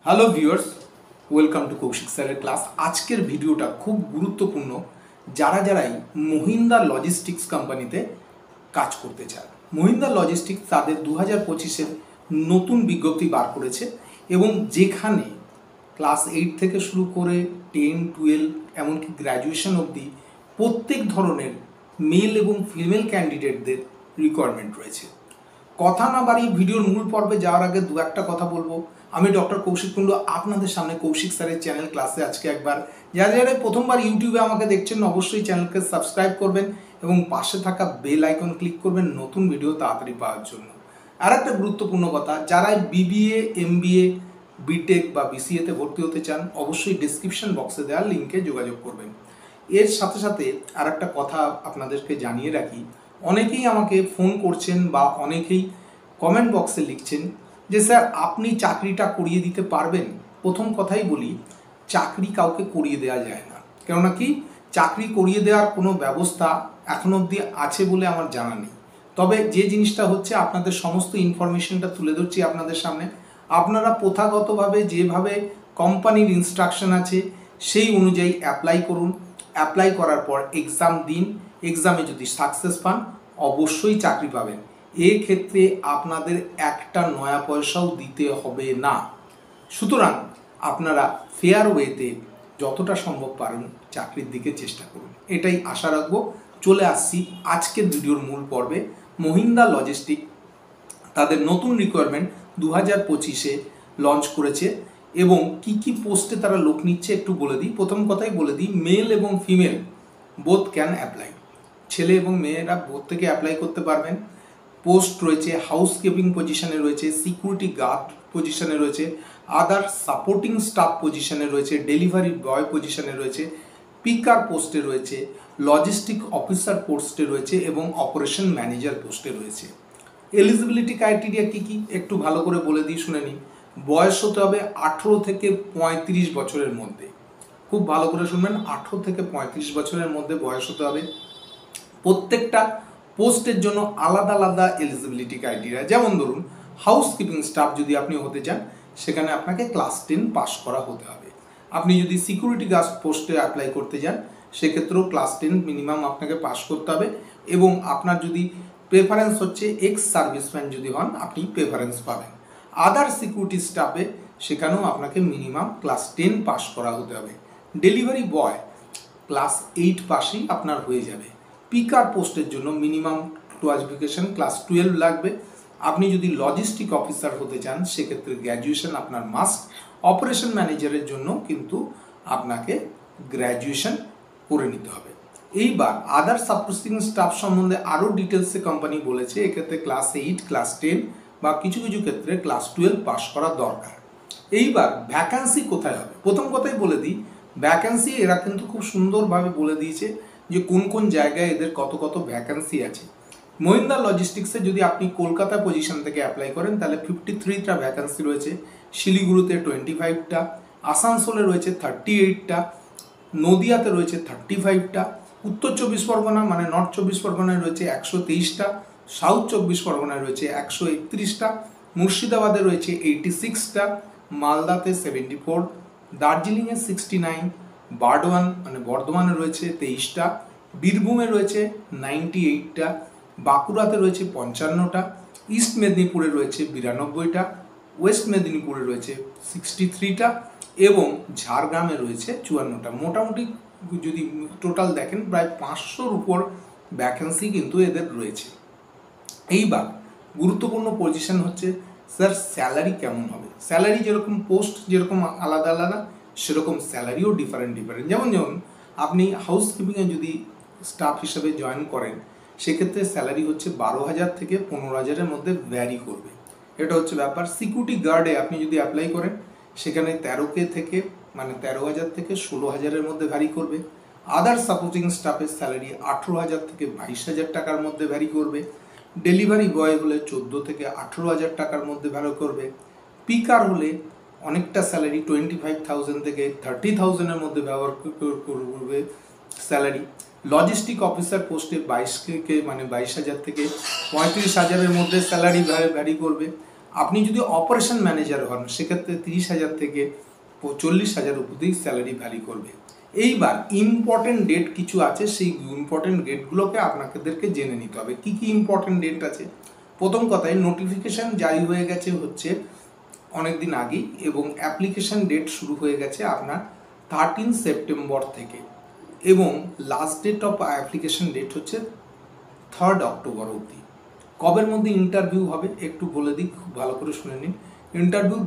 Hello viewers, welcome to Koushik স্যারের class. আজকের ভিডিওটা খুব গুরুত্বপূর্ণ যারাই মহিন্দ্রা লজিস্টিক্স কোম্পানিতে কাজ করতে চায়। মহিন্দ্রা লজিস্টিক্স তাদের 2025-এর নতুন বিজ্ঞপ্তি বার করেছে এবং যেখানে ক্লাস 8 থেকে শুরু করে 10, 12 এমনকি গ্র্যাজুয়েশন অবধি প্রত্যেক ধরনের মেল এবং ফিমেল ক্যান্ডিডেটদের রিকোয়ারমেন্ট রয়েছে। কথা না বাড়িয়ে ভিডিওর মূল পর্বে যাওয়ার আগে দু একটা কথা বলবো। আমি ডক্টর কৌশিক কুণ্ডু আপনাদের সামনে কৌশিক স্যারের চ্যানেল ক্লাসে আজকে একবার যারা প্রথমবার ইউটিউবে আমাকে দেখছেন অবশ্যই চ্যানেলকে সাবস্ক্রাইব করবেন এবং পাশে থাকা বেল আইকন ক্লিক করবেন নতুন ভিডিও তাড়াতাড়ি পাওয়ার জন্য। আর একটা গুরুত্বপূর্ণ কথা, যারা বিবিএ, এমবিএ, বিটেক বা বিসিএতে ভর্তি হতে চান অবশ্যই ডিসক্রিপশন বক্সে দেওয়া লিঙ্কে যোগাযোগ করবেন। এর সাথে সাথে আর একটা কথা আপনাদেরকে জানিয়ে রাখি, অনেকেই আমাকে ফোন করছেন বা অনেকেই কমেন্ট বক্সে লিখছেন যে স্যার আপনি চাকরিটা করিয়ে দিতে পারবেন। প্রথম কথাই বলি, চাকরি কাউকে করিয়ে দেওয়া যায় না। কেননা কি, চাকরি করিয়ে দেওয়ার কোনো ব্যবস্থা এখন অবধি আছে বলে আমার জানা নেই। তবে যে জিনিসটা হচ্ছে, আপনাদের সমস্ত ইনফরমেশনটা তুলে ধরছি আপনাদের সামনে। আপনারা প্রথাগতভাবে যেভাবে কোম্পানির ইনস্ট্রাকশন আছে সেই অনুযায়ী অ্যাপ্লাই করুন। অ্যাপ্লাই করার পর এক্সাম দিন। এক্সামে যদি সাকসেস পান অবশ্যই চাকরি পাবেন। এক্ষেত্রে আপনাদের একটা নয়া পয়সাও দিতে হবে না। সুতরাং আপনারা ফেয়ার ওয়েতে যতটা সম্ভব পারেন চাকরির দিকে চেষ্টা করুন, এটাই আশা রাখবো। চলে আসছি আজকের ভিডিওর মূল পর্বে। মহিন্দ্রা লজিস্টিক তাদের নতুন রিকোয়ারমেন্ট 2025-এ লঞ্চ করেছে এবং কি কি পোস্টে তারা লোক নিচ্ছে একটু বলে দিই। প্রথম কথাই বলে দিই, মেল এবং ফিমেল বোথ ক্যান অ্যাপ্লাই। ছেলে এবং মেয়েরা প্রত্যেকে অ্যাপ্লাই করতে পারবেন। পোস্ট রয়েছে হাউসকিপিং পজিশনে রয়েছে, সিকিউরিটি গার্ড পজিশনে রয়েছে, আদার সাপোর্টিং স্টাফ পজিশনে রয়েছে, ডেলিভারি বয় পজিশনে রয়েছে, পিকার পোস্টে রয়েছে, লজিস্টিক অফিসার পোস্টে রয়েছে এবং অপারেশন ম্যানেজার পোস্টে রয়েছে। এলিজিবিলিটি ক্রাইটেরিয়া কী কী একটু ভালো করে বলে দিই, শুনে নিন। বয়স হতে হবে 18 থেকে 35 বছরের মধ্যে। খুব ভালো করে শুনবেন, 18 থেকে 35 বছরের মধ্যে বয়স হতে হবে। প্রত্যেকটা পোস্টের জন্য আলাদা আলাদা এলিজিবিলিটি ক্রাইটেরিয়া। যেমন ধরুন, হাউসকিপিং স্টাফ যদি আপনি হতে চান সেখানে আপনাকে ক্লাস 10 পাস করা হতে হবে। আপনি যদি সিকিউরিটি গার্ড পোস্টে অ্যাপ্লাই করতে যান সেক্ষেত্রেও ক্লাস 10 মিনিমাম আপনাকে পাস করতে হবে এবং আপনার যদি প্রেফারেন্স হচ্ছে এক্স সার্ভিসম্যান যদি হন আপনি প্রেফারেন্স পাবেন। আদার সিকিউরিটি স্টাফে সেখানেও আপনাকে মিনিমাম ক্লাস 10 পাস করা হতে হবে। ডেলিভারি বয় ক্লাস 8 পাসই আপনার হয়ে যাবে। পিকার পোস্টের জন্য মিনিমাম কোয়ালিফিকেশন ক্লাস 12 লাগবে। আপনি যদি লজিস্টিক অফিসার হতে চান সেক্ষেত্রে গ্র্যাজুয়েশন আপনার মাস্ট। অপারেশন ম্যানেজারের জন্য কিন্তু আপনাকে গ্র্যাজুয়েশন করে নিতে হবে। এইবার আদার সাপোর্টিং স্টাফ সম্বন্ধে আরও ডিটেলসে কোম্পানি বলেছে, এক্ষেত্রে ক্লাস 8, ক্লাস 10 বা কিছু কিছু ক্ষেত্রে ক্লাস 12 পাস করা দরকার। এইবার ভ্যাকান্সি কোথায় হবে, প্রথম কথাই বলে দিই, ভ্যাকান্সি এরা কিন্তু খুব সুন্দরভাবে বলে দিয়েছে যে কোন কোন জায়গায় এদের কত কত ভ্যাকান্সি আছে। মহিন্দ্রা লজিস্টিক্সে যদি আপনি কলকাতা পজিশন থেকে অ্যাপ্লাই করেন তাহলে 53টা ভ্যাকান্সি রয়েছে, শিলিগুড়িতে 25টা, আসানসোলে রয়েছে 38টা, নদিয়াতে রয়েছে 35টা, উত্তর 24 পরগনা মানে নর্থ 24 পরগনায় রয়েছে 123টা, সাউথ 24 পরগনায় রয়েছে 131টা, মুর্শিদাবাদে রয়েছে 86টা, মালদাতে 74, দার্জিলিংয়ে 69, বারডোয়ান মানে বর্ধমানে রয়েছে 23টা, বীরভূমে রয়েছে 98টা, বাঁকুড়াতে রয়েছে 55টা, ইস্ট মেদিনীপুরে রয়েছে 92টা, ওয়েস্ট মেদিনীপুরে রয়েছে 63টা এবং ঝাড়গ্রামে রয়েছে 54টা। মোটামুটি যদি টোটাল দেখেন প্রায় 500-র উপর ভ্যাকেন্সি কিন্তু এদের রয়েছে। এইবার গুরুত্বপূর্ণ পজিশন হচ্ছে স্যার স্যালারি কেমন হবে। স্যালারি যেরকম পোস্ট যেরকম আলাদা আলাদা সেরকম স্যালারিও ডিফারেন্ট। যেমন আপনি হাউসকিপিংয়ে যদি স্টাফ হিসেবে জয়েন করেন সেক্ষেত্রে স্যালারি হচ্ছে 12,000 থেকে 15,000-এর মধ্যে ভ্যারি করবে। এটা হচ্ছে ব্যাপার। সিকিউরিটি গার্ডে আপনি যদি অ্যাপ্লাই করেন সেখানে 13K থেকে মানে 13,000 থেকে 16,000-এর মধ্যে ভ্যারি করবে। আদার সাপোর্টিং স্টাফের স্যালারি 18,000 থেকে 22,000 টাকার মধ্যে ভ্যারি করবে। ডেলিভারি বয় হলে 14 থেকে 18,000 টাকার মধ্যে ভ্যারি করবে। পিকার হলে অনেকটা স্যালারি 25,000 থেকে 30,000-এর মধ্যে ব্যবহার করবে স্যালারি। লজিস্টিক অফিসার পোস্টে 22K মানে 22,000 থেকে 35,000-এর মধ্যে স্যালারি ভ্যারি করবে। আপনি যদি অপারেশন ম্যানেজার হন সেক্ষেত্রে 30,000 থেকে 40,000 অবধি স্যালারি ভ্যারি করবে। এইবার ইম্পর্টেন্ট ডেট কিছু আছে, সেই ইম্পর্টেন্ট ডেটগুলোকে আপনাদেরকে জেনে নিতে হবে। কি কি ইম্পর্টেন্ট ডেট আছে? প্রথম কথায় নোটিফিকেশান জারি হয়ে গেছে হচ্ছে অনেকদিন আগেই, এবং অ্যাপ্লিকেশান ডেট শুরু হয়ে গেছে আপনার 13 সেপ্টেম্বর থেকে, এবং last date of application date হচ্ছে 3 অক্টোবর অবধি। কবের মধ্যে ইন্টারভিউ হবে একটু বলে দিই, খুব ভালো করে শুনে নিন। ইন্টারভিউ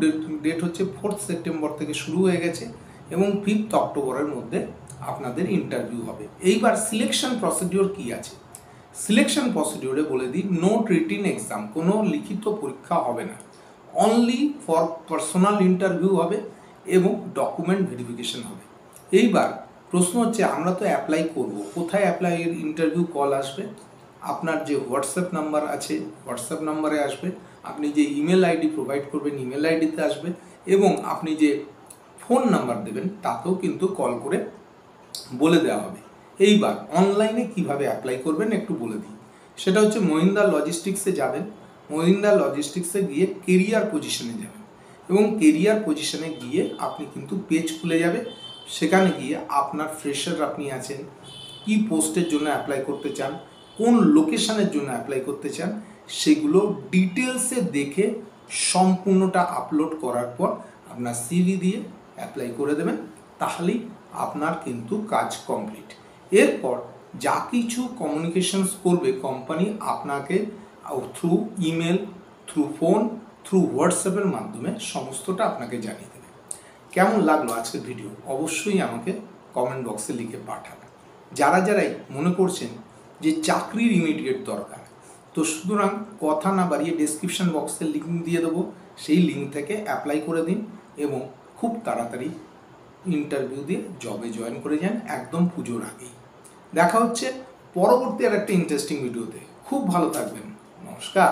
ডেট হচ্ছে 4 সেপ্টেম্বর থেকে শুরু হয়ে গেছে, এবং 5 অক্টোবরের মধ্যে আপনাদের ইন্টারভিউ হবে। এইবার সিলেকশন প্রসিডিওর কি আছে? সিলেকশন প্রসিডিওরে বলে দিই, নোট রিটিন এক্সাম, কোনো লিখিত পরীক্ষা হবে না, অনলি ফর পার্সোনাল ইন্টারভিউ হবে এবং ডকুমেন্ট ভেরিফিকেশন হবে। এইবার প্রশ্ন হচ্ছে, আমরা তো অ্যাপ্লাই করব, কোথায় অ্যাপ্লাইয়ের ইন্টারভিউ কল আসবে? আপনার যে হোয়াটসঅ্যাপ নাম্বার আছে হোয়াটসঅ্যাপ নাম্বারে আসবে, আপনি যে ইমেল আইডি প্রোভাইড করবেন ইমেল আইডিতে আসবে, এবং আপনি যে ফোন নাম্বার দেবেন তাতেও কিন্তু কল করে বলে দেওয়া হবে। এইবার অনলাইনে কিভাবে অ্যাপ্লাই করবেন একটু বলে দিই। সেটা হচ্ছে মহিন্দ্রা লজিস্টিক্সে যাবেন, মহিন্দ্রা লজিস্টিক্সে গিয়ে কেরিয়ার পজিশনে যাবেন, এবং কেরিয়ার পজিশনে গিয়ে আপনি কিন্তু পেজ খুলে যাবে। সেখানে গিয়ে আপনার ফ্রেশার আপনি আছেন, কি পোস্টের জন্য অ্যাপ্লাই করতে চান, কোন লোকেশনের জন্য অ্যাপ্লাই করতে চান, সেগুলো ডিটেলসে দেখে সম্পূর্ণটা আপলোড করার পর আপনার সিভি দিয়ে অ্যাপ্লাই করে দেবেন, তাহলেই আপনার কিন্তু কাজ কমপ্লিট। এরপর যা কিছু কমিউনিকেশনস করবে কোম্পানি আপনাকে through email, through phone, through হোয়াটসঅ্যাপের মাধ্যমে সমস্তটা আপনাকে জানিয়ে দেবে। কেমন লাগলো আজকের ভিডিও অবশ্যই আমাকে কমেন্ট বক্সে লিখে পাঠাবেন। যারাই মনে করছেন যে চাকরির ইমিডিয়েট দরকার, তো সুতরাং কথা না বাড়িয়ে ডেসক্রিপশন বক্সে লিঙ্ক দিয়ে দেবো, সেই লিঙ্ক থেকে অ্যাপ্লাই করে দিন এবং খুব তাড়াতাড়ি ইন্টারভিউ দিয়ে জবে জয়েন করে যান, একদম পুজোর আগেই। দেখা হচ্ছে পরবর্তী আর একটা ইন্টারেস্টিং ভিডিওতে। খুব ভালো থাকবেন, নমস্কার।